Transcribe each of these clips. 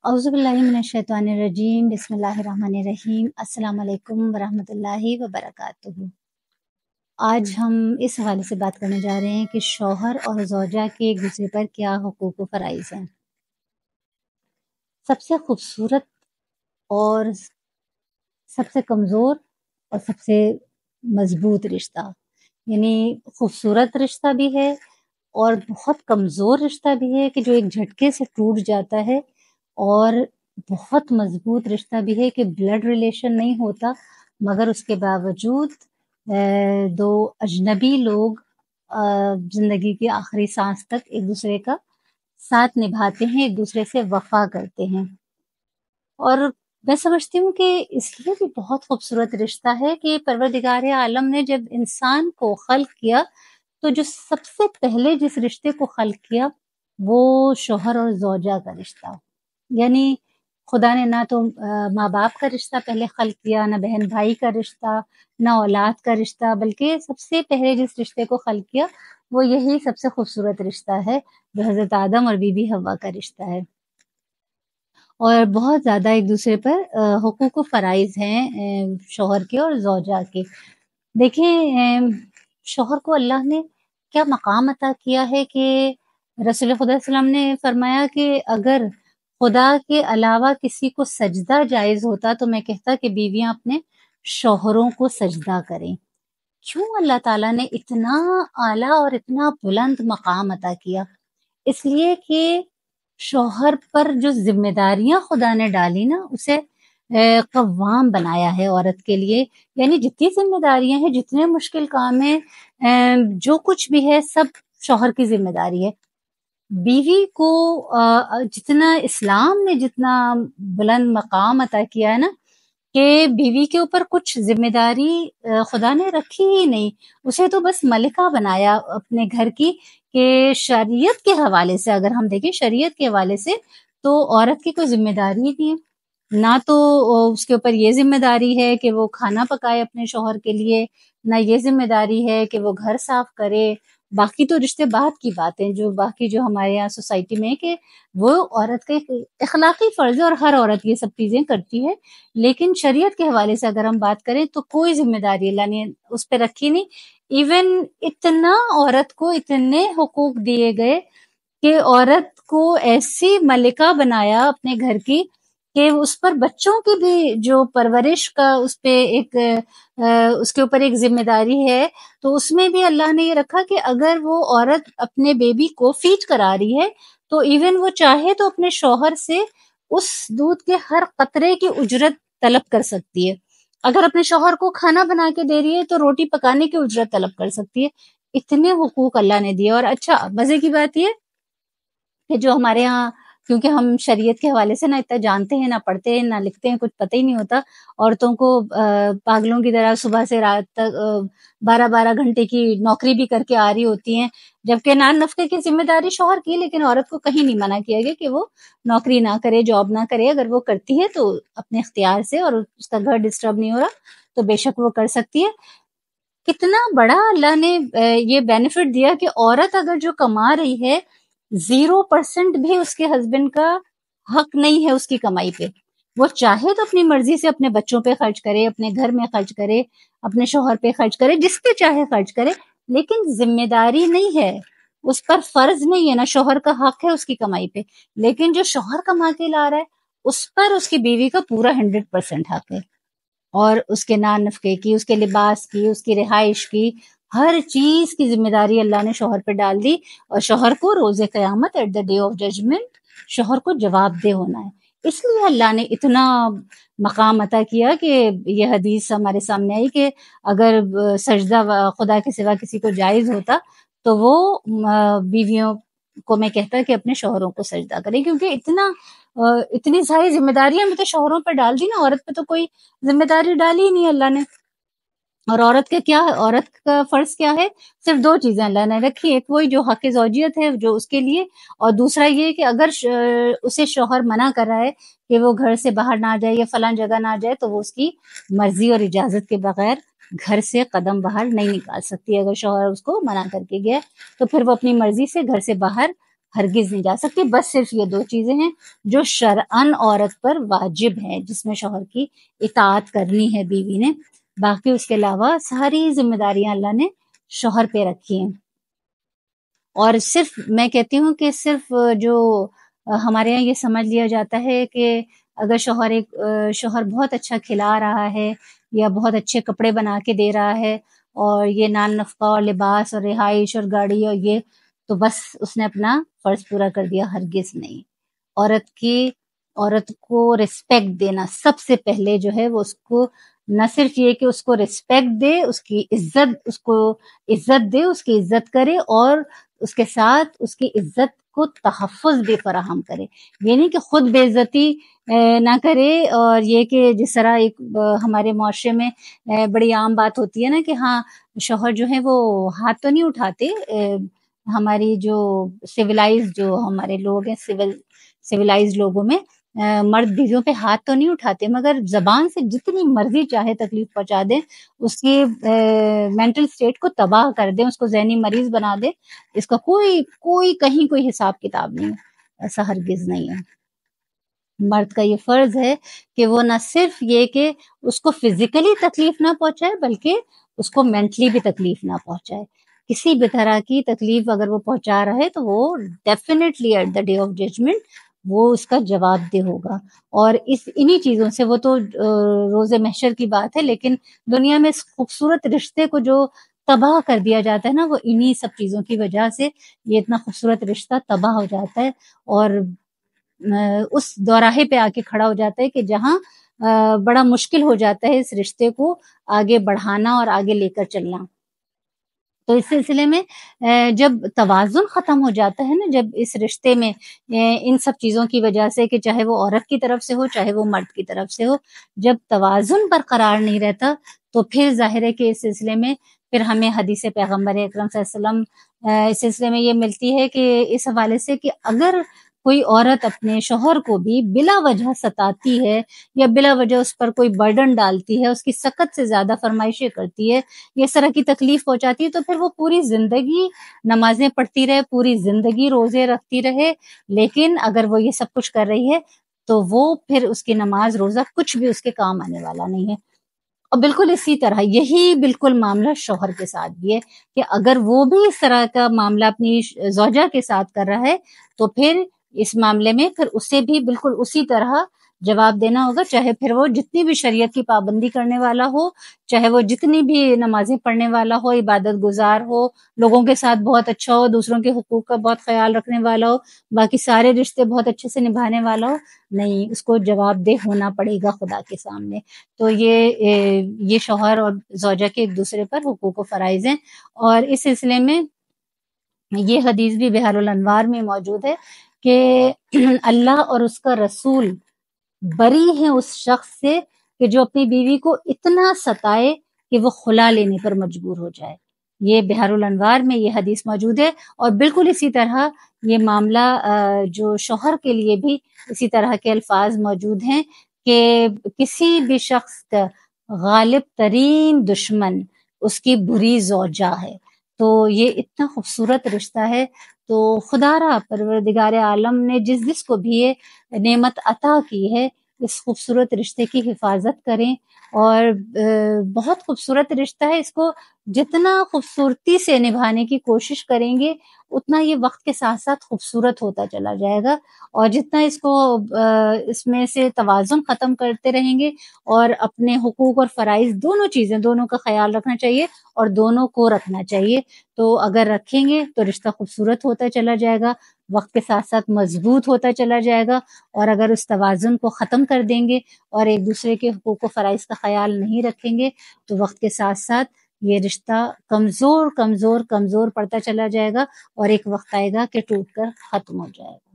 औज़ुबिल्लाहिमिनश्शैतानिर्रजीम बिस्मिल्लाहिर्रहमानिर्रहीम अस्सलाम वालेकुम वरहमतुल्लाहि वबरकातुहू। आज हम इस हवाले से बात करने जा रहे हैं कि शौहर और ज़ौजा के एक दूसरे पर क्या हुकूक व फ़राइज़ हैं। सबसे खूबसूरत और सबसे कमज़ोर और सबसे मज़बूत रिश्ता, यानी खूबसूरत रिश्ता भी है और बहुत कमज़ोर रिश्ता भी है कि जो एक झटके से टूट जाता है, और बहुत मज़बूत रिश्ता भी है कि ब्लड रिलेशन नहीं होता मगर उसके बावजूद दो अजनबी लोग ज़िंदगी की आखिरी सांस तक एक दूसरे का साथ निभाते हैं, एक दूसरे से वफ़ा करते हैं। और मैं समझती हूँ कि इसलिए भी बहुत खूबसूरत रिश्ता है कि परवरदिगार आलम ने जब इंसान को खल्क किया, तो जो सबसे पहले जिस रिश्ते को खल्क किया वो शौहर और ज़ौजा का रिश्ता। यानी खुदा ने ना तो माँ बाप का रिश्ता पहले खल्क किया, ना बहन भाई का रिश्ता, ना औलाद का रिश्ता, बल्कि सबसे पहले जिस रिश्ते को खल्क किया वो यही सबसे खूबसूरत रिश्ता है, जो हज़रत आदम और बीबी हव्वा का रिश्ता है। और बहुत ज़्यादा एक दूसरे पर हुकूक व फ़राइज़ हैं शौहर के और ज़ौजा के। देखें, शौहर को अल्लाह ने क्या मकाम अता किया है कि रसूल खुदा सल्लल्लाहु अलैहि वसल्लम ने फरमाया कि अगर खुदा के अलावा किसी को सजदा जायज़ होता तो मैं कहता कि बीवियां अपने शौहरों को सजदा करें। क्यों अल्लाह ताला ने इतना आला और इतना बुलंद मकाम अता किया? इसलिए कि शौहर पर जो जिम्मेदारियां खुदा ने डाली ना, उसे कव्वाम बनाया है औरत के लिए। यानी जितनी जिम्मेदारियां हैं, जितने मुश्किल काम है, जो कुछ भी है, सब शौहर की जिम्मेदारी है। बीवी को जितना इस्लाम ने जितना बुलंद मकाम अता किया है ना, कि बीवी के ऊपर कुछ जिम्मेदारी खुदा ने रखी ही नहीं, उसे तो बस मलिका बनाया अपने घर की। कि शरीयत के हवाले से अगर हम देखें, शरीयत के हवाले से तो औरत की कोई जिम्मेदारी ही नहीं है। ना तो उसके ऊपर ये जिम्मेदारी है कि वो खाना पकाए अपने शौहर के लिए, ना ये जिम्मेदारी है कि वो घर साफ करे। बाकी तो रिश्ते बाद की बातें, जो बाकी जो हमारे यहाँ सोसाइटी में है कि वो औरत का एक इखलाकी फर्ज है और हर औरत ये सब चीजें करती है। लेकिन शरीयत के हवाले से अगर हम बात करें तो कोई जिम्मेदारी अल्लाह ने उस पर रखी नहीं। इवन इतना औरत को इतने हुकूक दिए गए कि औरत को ऐसी मलिका बनाया अपने घर की कि उस पर बच्चों की भी जो परवरिश का उस पे एक उसके ऊपर एक जिम्मेदारी है। तो उसमें भी अल्लाह ने ये रखा कि अगर वो औरत अपने बेबी को फीड करा रही है तो इवन वो चाहे तो अपने शौहर से उस दूध के हर कतरे की उजरत तलब कर सकती है। अगर अपने शौहर को खाना बना के दे रही है तो रोटी पकाने की उजरत तलब कर सकती है। इतने हुकूक अल्लाह ने दिए। और अच्छा, मजे की बात ये कि जो हमारे यहाँ, क्योंकि हम शरीयत के हवाले से ना इतना जानते हैं, ना पढ़ते हैं, ना लिखते हैं, कुछ पता ही नहीं होता। औरतों को पागलों की तरह सुबह से रात तक 12-12 घंटे की नौकरी भी करके आ रही होती हैं, जबकि नान नफ्के की जिम्मेदारी शौहर की, लेकिन औरत को कहीं नहीं मना किया गया कि वो नौकरी ना करे, जॉब ना करे। अगर वो करती है तो अपने इख्तियार से, और उसका घर डिस्टर्ब नहीं हो रहा, तो बेशक वो कर सकती है। कितना बड़ा अल्लाह ने ये बेनिफिट दिया कि औरत अगर जो कमा रही है, 0% भी उसके हस्बैंड का हक नहीं है उसकी कमाई पे। वो चाहे तो अपनी मर्जी से अपने बच्चों पे खर्च करे, अपने घर में खर्च करे, अपने शौहर पे खर्च करे, जिस पे चाहे खर्च करे, लेकिन जिम्मेदारी नहीं है, उस पर फर्ज नहीं है। ना शौहर का हक है उसकी कमाई पे, लेकिन जो शौहर कमा के ला रहा है उस पर उसकी बीवी का पूरा 100% हक है। और उसके नान नफ़्के की, उसके लिबास की, उसकी रिहाइश की, हर चीज की जिम्मेदारी अल्लाह ने शौहर पे डाल दी। और शौहर को रोज़े क़यामत, at the day of judgement, शौहर को जवाबदेह होना है। इसलिए अल्लाह ने इतना मकाम अता किया कि ये हदीस हमारे सामने आई कि अगर सजदा खुदा के सिवा किसी को जायज होता तो वो बीवियों को मैं कहता कि अपने शौहरों को सजदा करें, क्योंकि इतनी सारी जिम्मेदारियां भी तो शौहरों पर डाल दी ना, औरत पे तो कोई जिम्मेदारी डाली ही नहीं अल्लाह ने। और औरत का क्या है, औरत का फर्ज क्या है? सिर्फ दो चीजें अल्लाह ने रखी, एक वही जो हक ज़ौजियत है जो उसके लिए, और दूसरा ये कि अगर उसे शौहर मना कर रहा है कि वो घर से बाहर ना जाए या फलां जगह ना जाए, तो वो उसकी मर्जी और इजाजत के बगैर घर से कदम बाहर नहीं निकाल सकती। अगर शौहर उसको मना करके गया तो फिर वो अपनी मर्जी से घर से बाहर ہرگز نہیں جا سکتی. بس صرف یہ 2 چیزیں ہیں جو شرعاً عورت پر واجب ہیں، جس میں شوہر کی اطاعت کرنی ہے بیوی نے. باقی اس کے علاوہ ساری ذمہ داریاں اللہ نے شوہر پہ رکھی ہیں. اور صرف میں کہتی ہوں کہ صرف جو ہمارے یہاں یہ سمجھ لیا جاتا ہے کہ اگر شوہر بہت اچھا کھلا رہا ہے یا بہت اچھے کپڑے بنا کے دے رہا ہے اور یہ نان نفقہ اور لباس اور رہائش اور گاڑی اور یہ، تو بس اس نے اپنا فرض پورا کر دیا. ہرگز نہیں. عورت کو رسپیکٹ دینا سب سے پہلے جو ہے وہ اس کو نہ صرف یہ کہ اس کو رسپیکٹ دے، اس کی عزت دے، اس کی عزت کرے، اور اس کے ساتھ اس کی عزت کو تحفظ بھی فراہم کرے. یہ نہیں کہ خود بے عزتی نہ کرے. اور یہ کہ جس طرح ایک ہمارے معاشرے میں بڑی عام بات ہوتی ہے نا کہ ہاں شوہر جو ہے وہ ہاتھ تو نہیں اٹھاتے. ہماری جو سویلائز جو ہمارے لوگ ہیں، سویلائز لوگوں میں مرد بیویوں پہ ہاتھ تو نہیں اٹھاتے، مگر زبان سے جتنی مرضی چاہے تکلیف پہنچا دیں، اس کی مینٹل سٹیٹ کو تباہ کر دیں، اس کو ذہنی مریض بنا دیں. اس کا کوئی کہیں کوئی حساب کتاب نہیں ہے. ایسا ہرگز نہیں ہے. مرد کا یہ فرض ہے کہ وہ نہ صرف یہ کہ اس کو فزیکلی تکلیف نہ پہنچائے بلکہ اس کو مینٹلی بھی تکلیف نہ پہنچائے. کسی بھی طرح کی تکلیف اگر وہ پہنچا رہا ہے تو وہ definitely at the day of judgement وہ اس کا جواب دہ ہوگا. اور انہی چیزوں سے وہ تو روز محشر کی بات ہے، لیکن دنیا میں اس خوبصورت رشتے کو جو تباہ کر دیا جاتا ہے نا، وہ انہی سب چیزوں کی وجہ سے یہ اتنا خوبصورت رشتہ تباہ ہو جاتا ہے اور اس دوراہے پہ آ کے کھڑا ہو جاتا ہے کہ جہاں بڑا مشکل ہو جاتا ہے اس رشتے کو آگے بڑھانا اور آگے لے کر چلنا. تو اس سلسلے میں جب توازن ختم ہو جاتا ہے نا، جب اس رشتے میں ان سب چیزوں کی وجہ سے کہ چاہے وہ عورت کی طرف سے ہو چاہے وہ مرد کی طرف سے ہو، جب توازن برقرار نہیں رہتا تو پھر ظاہر ہے کہ اس سلسلے میں پھر ہمیں حدیث پیغمبر اکرم صلی اللہ علیہ وسلم اس سلسلے میں یہ ملتی ہے کہ اس حوالے سے کہ اگر کوئی عورت اپنے شوہر کو بھی بلا وجہ ستاتی ہے یا بلا وجہ اس پر کوئی برڈن ڈالتی ہے، اس کی سخت سے زیادہ فرمائشیں کرتی ہے، اس طرح کی تکلیف پہنچاتی ہے، تو پھر وہ پوری زندگی نمازیں پڑھتی رہے، پوری زندگی روزے رکھتی رہے، لیکن اگر وہ یہ سب کچھ کر رہی ہے تو وہ پھر اس کی نماز روزہ کچھ بھی اس کے کام آنے والا نہیں ہے. اور بالکل اسی طرح یہی بالکل معاملہ شوہر کے ساتھ بھی ہے کہ اگر وہ بھی اس طرح کا معاملہ اپنی زوجہ کے ساتھ کر رہا ہے تو پھر اس معاملے میں پھر اسے بھی بالکل اسی طرح جواب دینا ہوگا، چاہے پھر وہ جتنی بھی شریعت کی پابندی کرنے والا ہو، چاہے وہ جتنی بھی نمازیں پڑھنے والا ہو، عبادت گزار ہو، لوگوں کے ساتھ بہت اچھا ہو، دوسروں کے حقوق کا بہت خیال رکھنے والا ہو، باقی سارے رشتے بہت اچھے سے نبھانے والا ہو، نہیں، اس کو جواب دہ ہونا پڑے گا خدا کے سامنے. تو یہ شوہر اور زوجہ کے ایک دوسرے پر حقوق و فرائض ہیں. اور اس سلسلے میں یہ حدیث بھی بحار الانوار میں موجود ہے کہ اللہ اور اس کا رسول بری ہیں اس شخص سے کہ جو اپنی بیوی کو اتنا ستائے کہ وہ خلا لینے پر مجبور ہو جائے. یہ بحار الانوار میں یہ حدیث موجود ہے. اور بالکل اسی طرح یہ معاملہ جو شوہر کے لیے بھی اسی طرح کے الفاظ موجود ہیں کہ کسی بھی شخص کا غالب ترین دشمن اس کی بری زوجہ ہے. تو یہ اتنا خوبصورت رشتہ ہے. تو خدا را پروردگار عالم نے جس کو بھی یہ نعمت عطا کی ہے اس خوبصورت رشتے کی حفاظت کریں. اور بہت خوبصورت رشتہ ہے، اس کو جتنا خوبصورتی سے نبھانے کی کوشش کریں گے اتنا یہ وقت کے ساتھ ساتھ خوبصورت ہوتا چلا جائے گا. اور جتنا اس میں سے توازن ختم کرتے رہیں گے اور اپنے حقوق اور فرائض دونوں کا خیال رکھنا چاہیے اور دونوں کو رکھنا چاہیے. تو اگر رکھیں گے تو رشتہ خوبصورت ہوتا چلا جائے گا، وقت کے ساتھ ساتھ مضبوط ہوتا چلا جائے گا. اور اگر اس توازن کو ختم کر دیں گے اور ایک دوسرے کے حقوق و فرائض کا خیال نہیں رکھیں گے تو وقت کے ساتھ ساتھ یہ رشتہ کمزور پڑتا چلا جائے گا اور ایک وقت آئے گا کہ ٹوٹ کر ختم ہو جائے گا.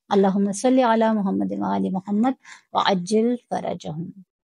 اللہم صلی علی محمد و آل محمد وعجل فرجہم.